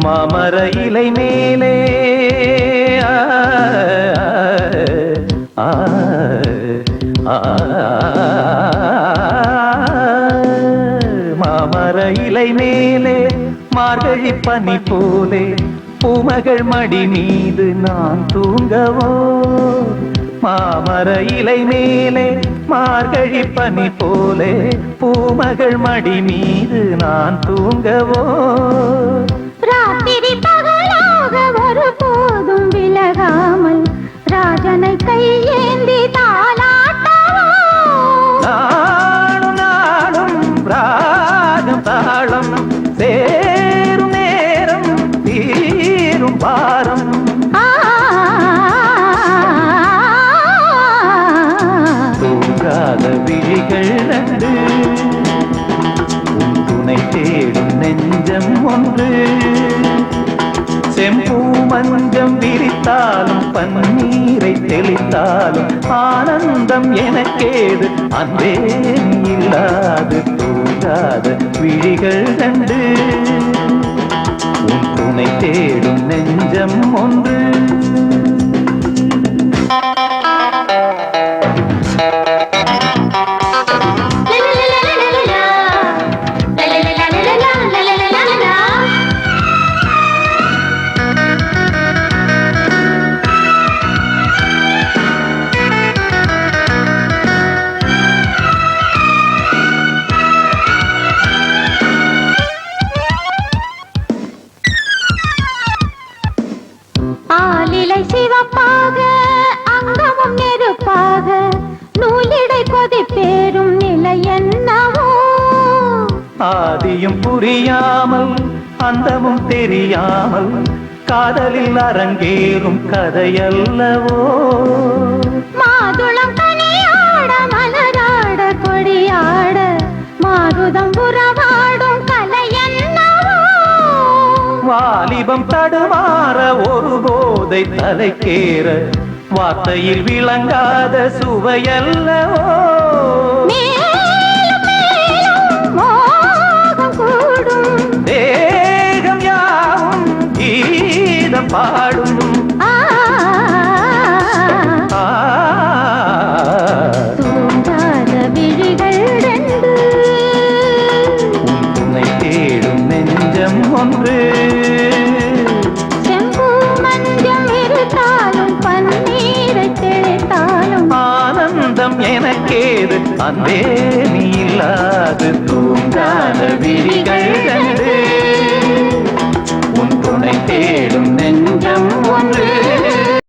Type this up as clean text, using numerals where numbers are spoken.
மாமர இலை மேலே மாமர இலை மேலே மார்கழி பனி போலே பூமகள் மடி மீது நான் தூங்கவோ மாமர இலை மேலே மார்கழி பனி போலே பூமகள் மடி மீது நான் தூங்கவோ ராத்திரி பகலாக ஒரு போதும் விலகாமல் ராஜனை கையேந்தி தாலாட்டவோ நாளும் நாளும் ராகம் தாளம் சேரும் நேரம் தீரும் பாரம் தூங்காத விழிகள் நண்டு உன் துணை தேடும் நெஞ்சம் ஒன்று செம்பூ மஞ்சம் விரித்தாலும் பன்னீரை தெளித்தாலும் ஆனந்தம் எனக்கேது அன்பே இல்லாது தூங்காத விழிகள் கண்டு உன் துணை தேடும் நெஞ்சம் ஒன்று ஆலிலை சிவப்பாக அங்கமும் நெருப்பாக நூலிடை கொதிப்பேறும் நிலை என்னவோ ஆதியும் புரியாமல் அந்தமும் தெரியாமல் காதலில் அரங்கேறும் கதையல்லவோ மாதுளம் கனியாட மலராட கொடியாட மாருதம் புறவாடும் கலை என்னவோ வாலிபம் தடுமாற ஒரு போதை தலைக்கேற வார்த்தையில் விளங்காத சுவையல்லவோ மேலும் மேலும் மோகம் கூடும் தேகம் யாவும் கீதம் பாடும் தூங்காத விழிகள் ரெண்டு உன் துணை தேடும் நெஞ்சம் ஒன்று செம்பூ மஞ்சம் இருத்தாலும் பன்னீரை தெளித்தாலும் ஆனந்தம் எனக்கேது அன்பே நீ இல்லாது தூங்காத விழிகள் கண்டு